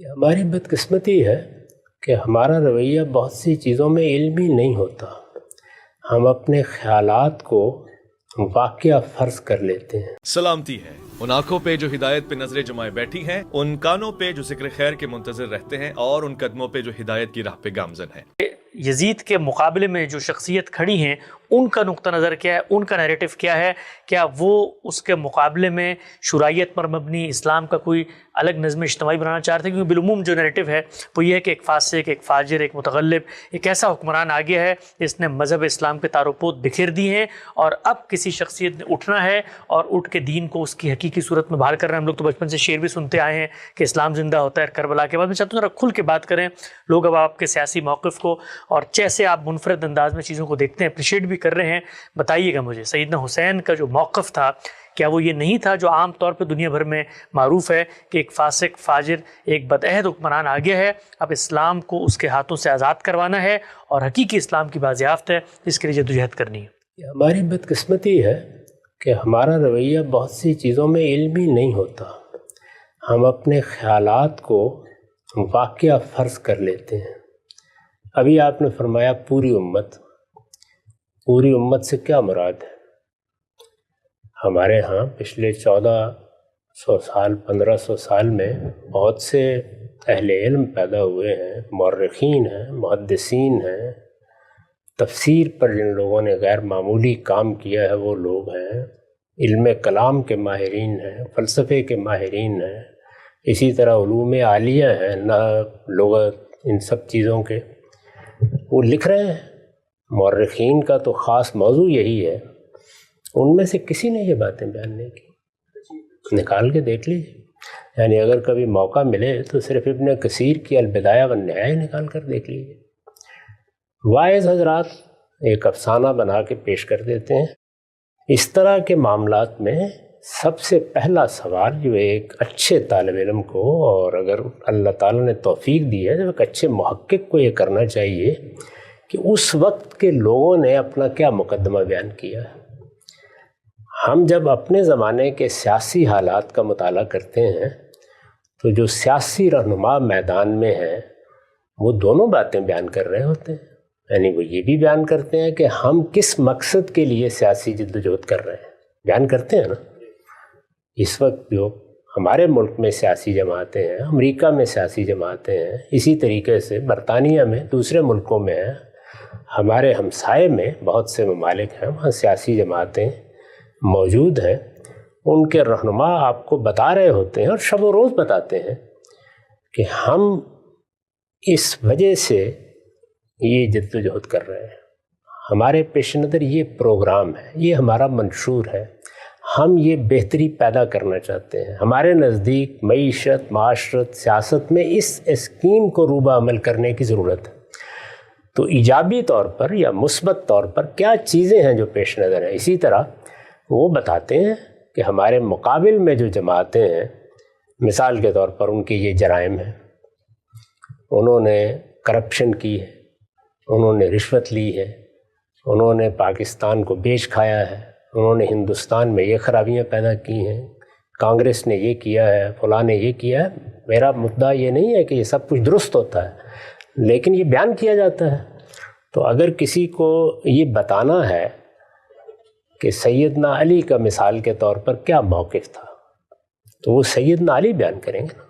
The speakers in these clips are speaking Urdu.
ہماری بدقسمتی ہے کہ ہمارا رویہ بہت سی چیزوں میں علمی نہیں ہوتا. ہم اپنے خیالات کو واقعہ فرض کر لیتے ہیں. سلامتی ہے ان آنکھوں پہ جو ہدایت پہ نظریں جمائے بیٹھی ہیں، ان کانوں پہ جو ذکر خیر کے منتظر رہتے ہیں، اور ان قدموں پہ جو ہدایت کی راہ پہ گامزن ہیں. یزید کے مقابلے میں جو شخصیت کھڑی ہیں ان کا نقطہ نظر کیا ہے، ان کا نیریٹو کیا ہے؟ کیا وہ اس کے مقابلے میں شرائعت پر مبنی اسلام کا کوئی الگ نظم اجتماعی بنانا چاہتے ہیں؟ کیونکہ بالعموم جو نیریٹو ہے وہ یہ ہے کہ ایک فاسق، ایک فاجر، ایک متغلب، ایک ایسا حکمران آ گیا ہے جس نے مذہب اسلام کے تار و پود بکھیر دی ہیں، اور اب کسی شخصیت نے اٹھنا ہے اور اٹھ کے دین کو اس کی حقیقی صورت میں باہر کر رہے ہیں. ہم لوگ تو بچپن سے شعر بھی سنتے آئے ہیں کہ اسلام زندہ ہوتا ہے کربلا کے بعد. میں چاہتا ہوں ذرا کھل کے بات کریں لوگ اب آپ کے سیاسی موقف کو اور جیسے آپ منفرد انداز میں چیزوں کو دیکھتے ہیں، اپریشیٹ بھی کر رہے ہیں. بتائیے گا مجھے سیدنا حسین کا جو موقف تھا، کیا وہ یہ نہیں تھا جو عام طور پہ دنیا بھر میں معروف ہے کہ ایک فاسق، فاجر، ایک بدعہد حکمران آ گیا ہے، اب اسلام کو اس کے ہاتھوں سے آزاد کروانا ہے اور حقیقی اسلام کی بازیافت ہے، اس کے لیے جدوجہد کرنی ہے؟ ہماری بدقسمتی ہے کہ ہمارا رویہ بہت سی چیزوں میں علمی نہیں ہوتا. ہم اپنے خیالات کو واقعہ فرض کر لیتے ہیں. ابھی آپ نے فرمایا پوری امت سے کیا مراد ہے؟ ہمارے ہاں پچھلے 1400 سال 1500 سال میں بہت سے اہل علم پیدا ہوئے ہیں، مورخین ہیں، محدثین ہیں. تفسیر پر جن لوگوں نے غیر معمولی کام کیا ہے وہ لوگ ہیں. علم کلام کے ماہرین ہیں، فلسفے کے ماہرین ہیں، اسی طرح علوم عالیہ ہیں، لغت، ان سب چیزوں کے وہ لکھ رہے ہیں. مورخین کا تو خاص موضوع یہی ہے. ان میں سے کسی نے یہ باتیں بیان نہیں کی. نکال کے دیکھ لیجیے. یعنی اگر کبھی موقع ملے تو صرف ابن کثیر کی البدایہ والنہایہ نکال کر دیکھ لیجیے. واعظ حضرات ایک افسانہ بنا کے پیش کر دیتے ہیں. اس طرح کے معاملات میں سب سے پہلا سوال جو ایک اچھے طالب علم کو، اور اگر اللہ تعالیٰ نے توفیق دی ہے تو ایک اچھے محقق کو یہ کرنا چاہیے کہ اس وقت کے لوگوں نے اپنا کیا مقدمہ بیان کیا ہے. ہم جب اپنے زمانے کے سیاسی حالات کا مطالعہ کرتے ہیں تو جو سیاسی رہنما میدان میں ہیں وہ دونوں باتیں بیان کر رہے ہوتے ہیں. یعنی وہ یہ بھی بیان کرتے ہیں کہ ہم کس مقصد کے لیے سیاسی جدوجہد کر رہے ہیں، بیان کرتے ہیں نا. اس وقت جو ہمارے ملک میں سیاسی جماعتیں ہیں، امریکہ میں سیاسی جماعتیں ہیں، اسی طریقے سے برطانیہ میں، دوسرے ملکوں میں ہیں، ہمارے ہمسائے میں بہت سے ممالک ہیں وہاں سیاسی جماعتیں موجود ہیں. ان کے رہنما آپ کو بتا رہے ہوتے ہیں اور شب و روز بتاتے ہیں کہ ہم اس وجہ سے یہ جدوجہد کر رہے ہیں، ہمارے پیش نظر یہ پروگرام ہے، یہ ہمارا منشور ہے، ہم یہ بہتری پیدا کرنا چاہتے ہیں. ہمارے نزدیک معیشت، معاشرت، سیاست میں اس اسکیم کو روبہ عمل کرنے کی ضرورت ہے. تو ایجابی طور پر یا مثبت طور پر کیا چیزیں ہیں جو پیش نظر ہیں. اسی طرح وہ بتاتے ہیں کہ ہمارے مقابل میں جو جماعتیں ہیں، مثال کے طور پر ان کے یہ جرائم ہیں، انہوں نے کرپشن کی ہے، انہوں نے رشوت لی ہے، انہوں نے پاکستان کو بیچ کھایا ہے، انہوں نے ہندوستان میں یہ خرابیاں پیدا کی ہیں، کانگریس نے یہ کیا ہے، فلاں نے یہ کیا ہے. میرا مدعا یہ نہیں ہے کہ یہ سب کچھ درست ہوتا ہے، لیکن یہ بیان کیا جاتا ہے. تو اگر کسی کو یہ بتانا ہے کہ سیدنا علی کا مثال کے طور پر کیا موقف تھا تو وہ سیدنا علی بیان کریں گے نا.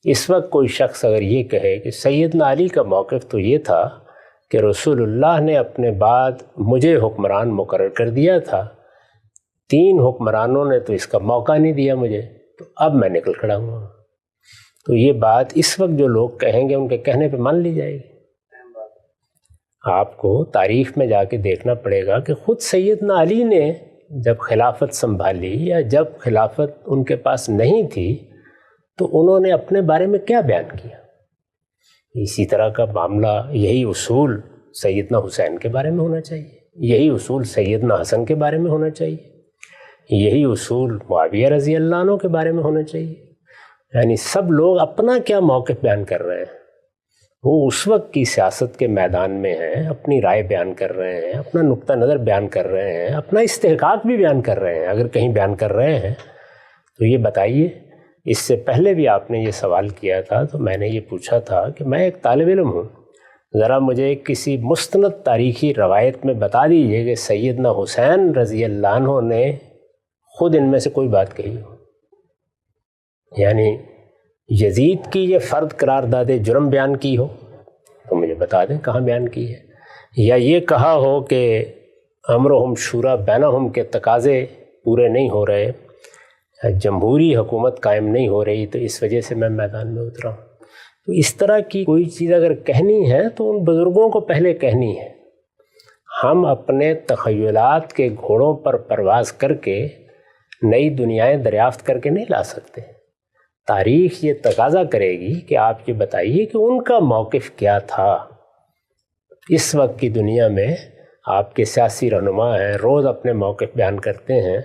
اس وقت کوئی شخص اگر یہ کہے کہ سیدنا علی کا موقف تو یہ تھا کہ رسول اللہ نے اپنے بعد مجھے حکمران مقرر کر دیا تھا، 3 حکمرانوں نے تو اس کا موقع نہیں دیا مجھے، تو اب میں نکل کھڑا ہوں. تو یہ بات اس وقت جو لوگ کہیں گے ان کے کہنے پہ مان لی جائے گی. آپ کو تاریخ میں جا کے دیکھنا پڑے گا کہ خود سیدنا علی نے جب خلافت سنبھالی یا جب خلافت ان کے پاس نہیں تھی تو انہوں نے اپنے بارے میں کیا بیان کیا. اسی طرح کا معاملہ، یہی اصول سیدنا حسین کے بارے میں ہونا چاہیے، یہی اصول سیدنا حسن کے بارے میں ہونا چاہیے، یہی اصول معاویہ رضی اللہ عنہ کے بارے میں ہونا چاہیے. یعنی سب لوگ اپنا کیا موقف بیان کر رہے ہیں، وہ اس وقت کی سیاست کے میدان میں ہیں، اپنی رائے بیان کر رہے ہیں، اپنا نقطہ نظر بیان کر رہے ہیں، اپنا استحقاق بھی بیان کر رہے ہیں. اگر کہیں بیان کر رہے ہیں تو یہ بتائیے اس سے پہلے بھی آپ نے یہ سوال کیا تھا تو میں نے یہ پوچھا تھا کہ میں ایک طالب علم ہوں، ذرا مجھے کسی مستند تاریخی روایت میں بتا دیجئے کہ سیدنا حسین رضی اللہ عنہ نے خود ان میں سے کوئی بات کہی ہو، یعنی یزید کی یہ فرد قرار داد جرم بیان کی ہو تو مجھے بتا دیں کہاں بیان کی ہے، یا یہ کہا ہو کہ امرہم شورا بینہم کے تقاضے پورے نہیں ہو رہے، جمہوری حکومت قائم نہیں ہو رہی تو اس وجہ سے میں میدان میں اترا ہوں۔ تو اس طرح کی کوئی چیز اگر کہنی ہے تو ان بزرگوں کو پہلے کہنی ہے، ہم اپنے تخیلات کے گھوڑوں پر پرواز کر کے نئی دنیایں دریافت کر کے نہیں لا سکتے۔ تاریخ یہ تقاضا کرے گی کہ آپ یہ بتائیے کہ ان کا موقف کیا تھا۔ اس وقت کی دنیا میں آپ کے سیاسی رہنما ہیں، روز اپنے موقف بیان کرتے ہیں،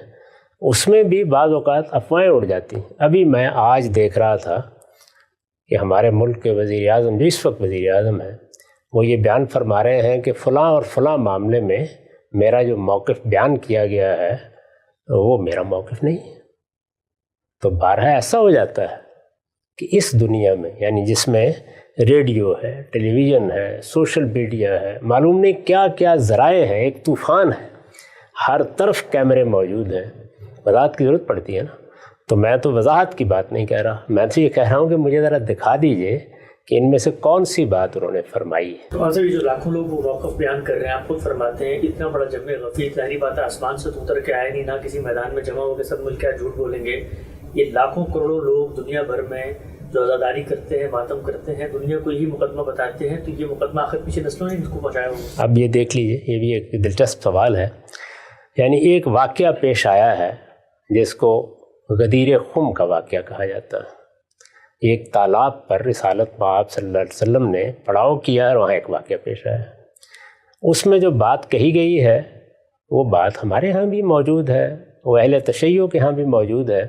اس میں بھی بعض اوقات افواہیں اڑ جاتی ہیں۔ ابھی میں آج دیکھ رہا تھا کہ ہمارے ملک کے وزیر اعظم جو اس وقت وزیر اعظم ہیں وہ یہ بیان فرما رہے ہیں کہ فلاں اور فلاں معاملے میں میرا جو موقف بیان کیا گیا ہے وہ میرا موقف نہیں ہے۔ تو بارہا ایسا ہو جاتا ہے کہ اس دنیا میں، یعنی جس میں ریڈیو ہے، ٹیلی ویژن ہے، سوشل میڈیا ہے، معلوم نہیں کیا کیا ذرائع ہیں، ایک طوفان ہے، ہر طرف کیمرے موجود ہیں، وضاحت کی ضرورت پڑتی ہے نا۔ تو میں تو وضاحت کی بات نہیں کہہ رہا، میں تو یہ کہہ رہا ہوں کہ مجھے ذرا دکھا دیجئے کہ ان میں سے کون سی بات انہوں نے فرمائی ہے۔ تو آصف، جو لاکھوں لوگ وہ موقف بیان کر رہے ہیں، آپ خود فرماتے ہیں اتنا بڑا جمع غفیر، ظاہری بات ہے آسمان سے تو اتر کے آئے نہیں، نہ کسی میدان میں جمع ہو کے سب مل کے جھوٹ بولیں گے۔ یہ لاکھوں کروڑوں لوگ دنیا بھر میں جو عزاداری کرتے ہیں، ماتم کرتے ہیں، دنیا کو یہی مقدمہ بتاتے ہیں، تو یہ مقدمہ آخر پیچھے نسلوں نے اس کو پہنچایا ہوگا۔ اب یہ دیکھ لیجئے، یہ بھی ایک دلچسپ سوال ہے۔ یعنی ایک واقعہ پیش آیا ہے جس کو غدیر خم کا واقعہ کہا جاتا ہے۔ ایک تالاب پر رسالت مآب صلی اللہ علیہ وسلم نے پڑاؤ کیا اور وہاں ایک واقعہ پیش آیا۔ اس میں جو بات کہی گئی ہے وہ بات ہمارے ہاں بھی موجود ہے، وہ اہل تشیع کے ہاں بھی موجود ہے۔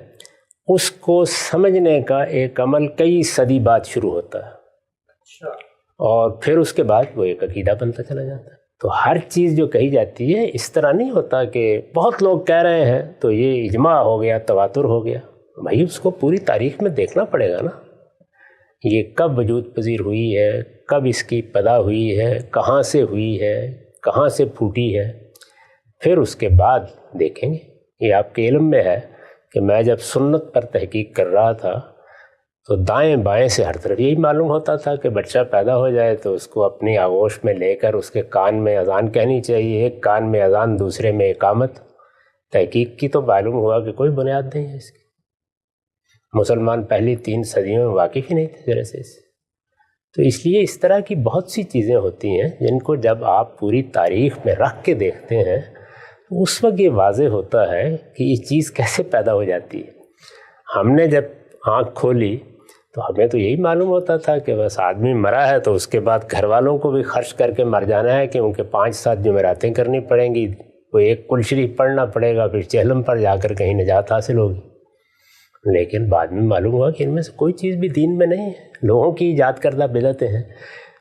اس کو سمجھنے کا ایک عمل کئی صدی بعد شروع ہوتا ہے اور پھر اس کے بعد وہ ایک عقیدہ بنتا چلا جاتا ہے۔ تو ہر چیز جو کہی جاتی ہے اس طرح نہیں ہوتا کہ بہت لوگ کہہ رہے ہیں تو یہ اجماع ہو گیا، تواتر ہو گیا۔ بھائی اس کو پوری تاریخ میں دیکھنا پڑے گا نا، یہ کب وجود پذیر ہوئی ہے، کب اس کی پیدا ہوئی ہے، کہاں سے ہوئی ہے، کہاں سے پھوٹی ہے، پھر اس کے بعد دیکھیں گے۔ یہ آپ کے علم میں ہے کہ میں جب سنت پر تحقیق کر رہا تھا تو دائیں بائیں سے ہر طرف یہی معلوم ہوتا تھا کہ بچہ پیدا ہو جائے تو اس کو اپنی آغوش میں لے کر اس کے کان میں اذان کہنی چاہیے، ایک کان میں اذان دوسرے میں اقامت۔ تحقیق کی تو معلوم ہوا کہ کوئی بنیاد نہیں ہے اس کی، مسلمان پہلی 3 صدیوں میں واقف ہی نہیں تھے ذرا سے اس سے۔ تو اس لیے اس طرح کی بہت سی چیزیں ہوتی ہیں جن کو جب آپ پوری تاریخ میں رکھ کے دیکھتے ہیں تو اس وقت یہ واضح ہوتا ہے کہ یہ چیز کیسے پیدا ہو جاتی ہے۔ ہم نے جب آنکھ کھولی تو ہمیں تو یہی معلوم ہوتا تھا کہ بس آدمی مرا ہے تو اس کے بعد گھر والوں کو بھی خرچ کر کے مر جانا ہے، کہ ان کے 5-7 جمعراتیں کرنی پڑیں گی، وہ ایک کل شریف پڑھنا پڑے گا، پھر چہلم پر جا کر کہیں نجات حاصل ہوگی۔ لیکن بعد میں معلوم ہوا کہ ان میں سے کوئی چیز بھی دین میں نہیں ہے، لوگوں کی ایجاد کردہ بدعتیں ہیں۔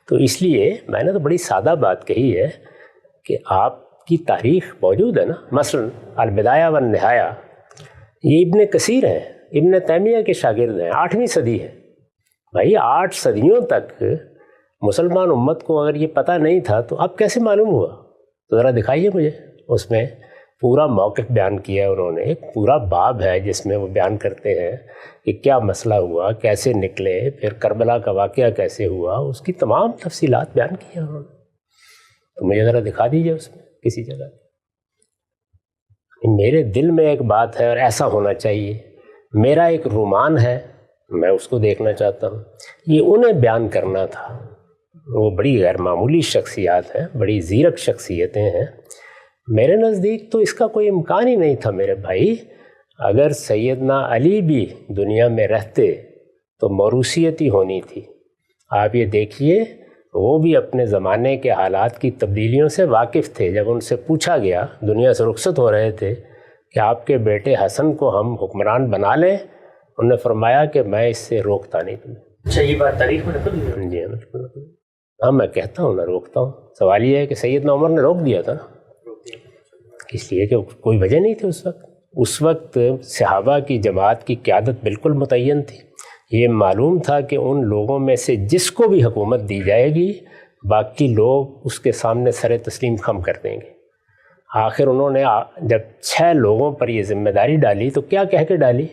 تو اس لیے میں نے تو بڑی سادہ بات کہی ہے کہ آپ کی تاریخ موجود ہے نا، مثلا البدایہ والنہایہ، یہ ابن کثیر ہیں، ابن تیمیہ کے شاگرد ہیں، 8ویں صدی ہے۔ بھائی 8 صدیوں تک مسلمان امت کو اگر یہ پتہ نہیں تھا تو اب کیسے معلوم ہوا؟ تو ذرا دکھائیے مجھے۔ اس میں پورا موقف بیان کیا انہوں نے، ایک پورا باب ہے جس میں وہ بیان کرتے ہیں کہ کیا مسئلہ ہوا، کیسے نکلے، پھر کربلا کا واقعہ کیسے ہوا، اس کی تمام تفصیلات بیان کی ہیں انہوں نے۔ تو مجھے ذرا دکھا دیجیے اس میں کسی جگہ۔ میرے دل میں ایک بات ہے اور ایسا ہونا چاہیے، میرا ایک رومان ہے، میں اس کو دیکھنا چاہتا ہوں۔ یہ انہیں بیان کرنا تھا، وہ بڑی غیر معمولی شخصیات ہیں، بڑی زیرک شخصیتیں ہیں۔ میرے نزدیک تو اس کا کوئی امکان ہی نہیں تھا میرے بھائی۔ اگر سیدنا علی بھی دنیا میں رہتے تو موروثیت ہی ہونی تھی۔ آپ یہ دیکھیے، وہ بھی اپنے زمانے کے حالات کی تبدیلیوں سے واقف تھے۔ جب ان سے پوچھا گیا، دنیا سے رخصت ہو رہے تھے، کہ آپ کے بیٹے حسن کو ہم حکمران بنا لیں، انہوں نے فرمایا کہ میں اس سے روکتا نہیں تمہیں۔ اچھا، یہ بات تاریخ میں نقل ہوئی ہے؟ جی ہاں، میں کہتا ہوں نہ روکتا ہوں۔ سوال یہ ہے کہ سیدنا عمر نے روک دیا تھا نا، اس لیے کہ کوئی وجہ نہیں تھی اس وقت۔ اس وقت صحابہ کی جماعت کی قیادت بالکل متعین تھی. یہ معلوم تھا کہ ان لوگوں میں سے جس کو بھی حکومت دی جائے گی باقی لوگ اس کے سامنے سر تسلیم خم کر دیں گے. آخر انہوں نے جب 6 لوگوں پر یہ ذمہ داری ڈالی تو کیا کہہ کے ڈالی؟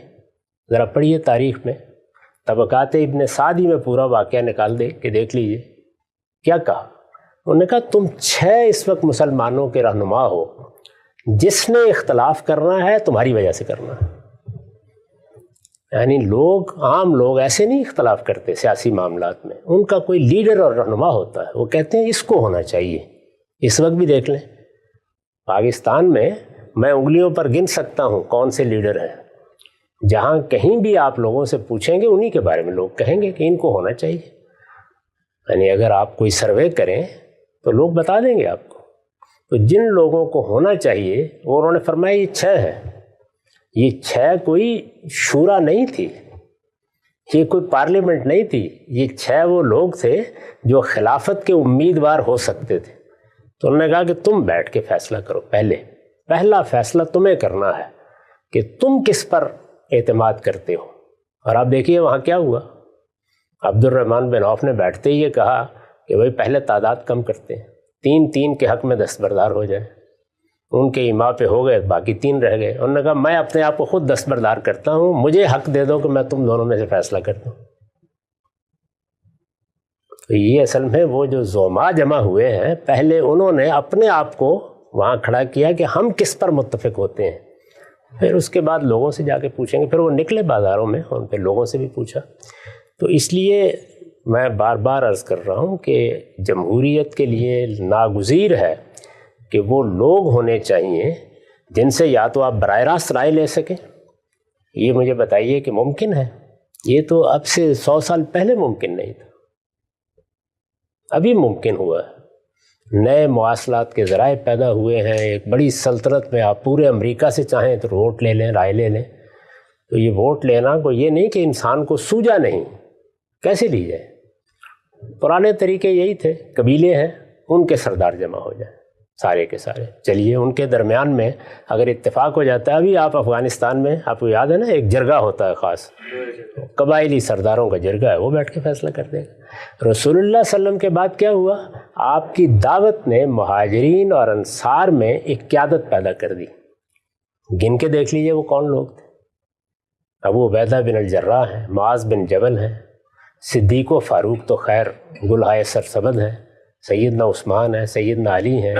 ذرا پڑھیے تاریخ میں طبقات ابن سعدی میں پورا واقعہ نکال دے کہ دیکھ لیجئے کیا کہا. انہوں نے کہا تم 6 اس وقت مسلمانوں کے رہنما ہو، جس نے اختلاف کرنا ہے تمہاری وجہ سے کرنا ہے. یعنی عام لوگ ایسے نہیں اختلاف کرتے سیاسی معاملات میں، ان کا کوئی لیڈر اور رہنما ہوتا ہے، وہ کہتے ہیں اس کو ہونا چاہیے. اس وقت بھی دیکھ لیں پاکستان میں میں انگلیوں پر گن سکتا ہوں کون سے لیڈر ہیں، جہاں کہیں بھی آپ لوگوں سے پوچھیں گے انہی کے بارے میں لوگ کہیں گے کہ ان کو ہونا چاہیے. یعنی اگر آپ کوئی سروے کریں تو لوگ بتا دیں گے آپ کو. تو جن لوگوں کو ہونا چاہیے وہ انہوں نے فرمایا یہ 6 ہے. یہ 6 کوئی شورا نہیں تھی، یہ کوئی پارلیمنٹ نہیں تھی، یہ 6 وہ لوگ تھے جو خلافت کے امیدوار ہو سکتے تھے. تو انہوں نے کہا کہ تم بیٹھ کے فیصلہ کرو. پہلا فیصلہ تمہیں کرنا ہے کہ تم کس پر اعتماد کرتے ہو. اور آپ دیکھیے وہاں کیا ہوا. عبد الرحمن بن عوف نے بیٹھتے ہی یہ کہا کہ بھائی پہلے تعداد کم کرتے ہیں، 3 کے حق میں دستبردار ہو جائے. ان کے ایما پہ ہو گئے، باقی 3 رہ گئے. انہوں نے کہا میں اپنے آپ کو خود دستبردار کرتا ہوں، مجھے حق دے دو کہ میں تم دونوں میں سے فیصلہ کرتا ہوں. تو یہ اصل میں وہ جو زعما جمع ہوئے ہیں پہلے انہوں نے اپنے آپ کو وہاں کھڑا کیا کہ ہم کس پر متفق ہوتے ہیں. پھر اس کے بعد لوگوں سے جا کے پوچھیں گے. پھر وہ نکلے بازاروں میں، ان پہ لوگوں سے بھی پوچھا. تو اس لیے میں بار بار عرض کر رہا ہوں کہ جمہوریت کے لیے ناگزیر ہے کہ وہ لوگ ہونے چاہیے جن سے یا تو آپ براہ راست رائے لے سکیں. یہ مجھے بتائیے کہ ممکن ہے؟ یہ تو اب سے 100 سال پہلے ممکن نہیں تھا، ابھی ممکن ہوا ہے. نئے مواصلات کے ذرائع پیدا ہوئے ہیں. ایک بڑی سلطنت میں آپ پورے امریکہ سے چاہیں تو ووٹ لے لیں، رائے لے لیں. تو یہ ووٹ لینا کوئی یہ نہیں کہ انسان کو سوجا نہیں، کیسے لی جائے. پرانے طریقے یہی تھے، قبیلے ہیں ان کے سردار جمع ہو جائیں سارے کے سارے، چلیے ان کے درمیان میں اگر اتفاق ہو جاتا ہے. ابھی آپ افغانستان میں آپ کو یاد ہے نا ایک جرگہ ہوتا ہے خاص، قبائلی سرداروں کا جرگہ ہے، وہ بیٹھ کے فیصلہ کر دے گا. رسول اللہ صلی اللہ علیہ وسلم کے بعد کیا ہوا؟ آپ کی دعوت نے مہاجرین اور انصار میں ایک قیادت پیدا کر دی. گن کے دیکھ لیجئے وہ کون لوگ تھے. ابو عبیدہ بن الجراح ہیں، معاذ بن جبل ہیں، صدیق و فاروق تو خیر گلہائے سرسبد ہیں، سیدنا عثمان ہیں، سیدنا علی ہیں،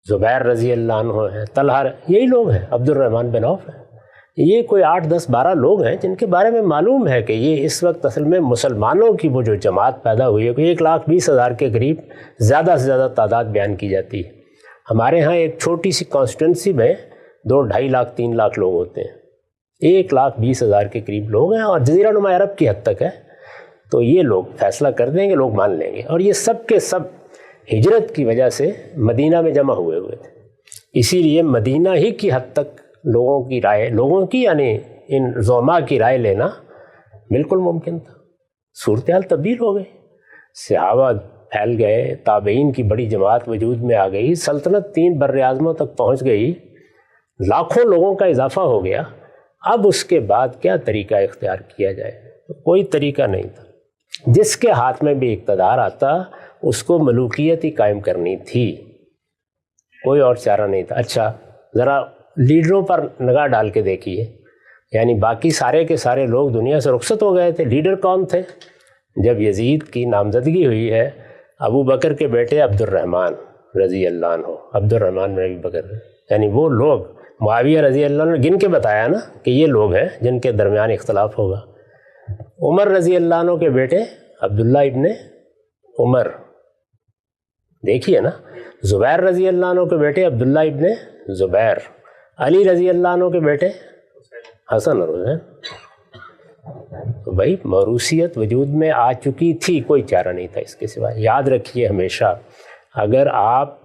زبیر رضی اللہ عنہ ہیں، طلحہ، یہی لوگ ہیں. عبد الرحمن بن عوف ہیں. یہ کوئی 8 10 12 لوگ ہیں جن کے بارے میں معلوم ہے کہ یہ اس وقت اصل میں مسلمانوں کی وہ جو جماعت پیدا ہوئی ہے، کوئی 1,20,000 کے قریب زیادہ سے زیادہ تعداد بیان کی جاتی ہے. ہمارے ہاں ایک چھوٹی سی کانسٹیٹنسی میں 2 2.5 لاکھ 3 لاکھ لوگ ہوتے ہیں، 1,20,000 کے قریب لوگ ہیں اور جزیرہ نما عرب کی حد تک ہے. تو یہ لوگ فیصلہ کر دیں گے، لوگ مان لیں گے. اور یہ سب کے سب ہجرت کی وجہ سے مدینہ میں جمع ہوئے تھے. اسی لیے مدینہ ہی کی حد تک لوگوں کی رائے، لوگوں کی یعنی ان زعما کی رائے لینا بالکل ممکن تھا. صورتحال تبدیل ہو گئی، صحابہ پھیل گئے، تابعین کی بڑی جماعت وجود میں آ گئی، سلطنت 3 بر اعظموں تک پہنچ گئی، لاکھوں لوگوں کا اضافہ ہو گیا. اب اس کے بعد کیا طریقہ اختیار کیا جائے؟ کوئی طریقہ نہیں تھا. جس کے ہاتھ میں بھی اقتدار آتا اس کو ملوکیت ہی قائم کرنی تھی، کوئی اور چارہ نہیں تھا. اچھا ذرا لیڈروں پر نگاہ ڈال کے دیکھیے، یعنی باقی سارے کے سارے لوگ دنیا سے رخصت ہو گئے تھے، لیڈر کون تھے؟ جب یزید کی نامزدگی ہوئی ہے، ابو بکر کے بیٹے عبد الرحمن رضی اللہ عنہ، عبد الرحمن بن ابی بکر، یعنی وہ لوگ معاویہ رضی اللہ عنہ نے گن کے بتایا نا کہ یہ لوگ ہیں جن کے درمیان اختلاف ہوگا. عمر رضی اللہ عنہ کے بیٹے عبداللہ ابن عمر، دیکھیے نا، زبیر رضی اللہ عنہ کے بیٹے عبداللہ ابن زبیر، علی رضی اللہ عنہ کے بیٹے حسن اور حسین. تو بھائی موروثیت وجود میں آ چکی تھی، کوئی چارہ نہیں تھا اس کے سوا. یاد رکھیے ہمیشہ، اگر آپ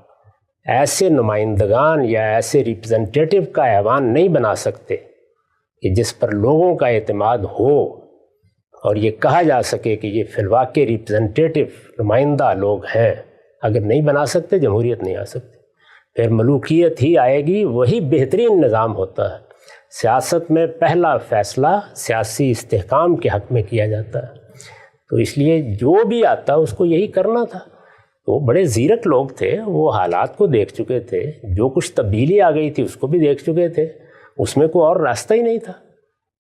ایسے نمائندگان یا ایسے ریپرزنٹیٹیو کا ایوان نہیں بنا سکتے کہ جس پر لوگوں کا اعتماد ہو اور یہ کہا جا سکے کہ یہ فی الواقع ریپرزنٹیٹیو نمائندہ لوگ ہیں، اگر نہیں بنا سکتے جمہوریت نہیں آ سکتی. پھر ملوکیت ہی آئے گی، وہی بہترین نظام ہوتا ہے۔ سیاست میں پہلا فیصلہ سیاسی استحکام کے حق میں کیا جاتا ہے، تو اس لیے جو بھی آتا اس کو یہی کرنا تھا۔ وہ بڑے زیرک لوگ تھے، وہ حالات کو دیکھ چکے تھے، جو کچھ تبدیلی آ گئی تھی اس کو بھی دیکھ چکے تھے، اس میں کوئی اور راستہ ہی نہیں تھا۔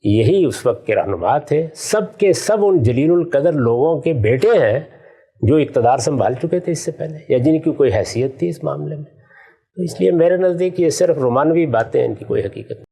یہی اس وقت کے رہنما تھے، سب کے سب ان جلیل القدر لوگوں کے بیٹے ہیں جو اقتدار سنبھال چکے تھے اس سے پہلے، یا جن کی کوئی حیثیت تھی اس معاملے میں۔ تو اس لیے میرے نزدیک یہ صرف رومانوی باتیں ہیں، ان کی کوئی حقیقت نہیں۔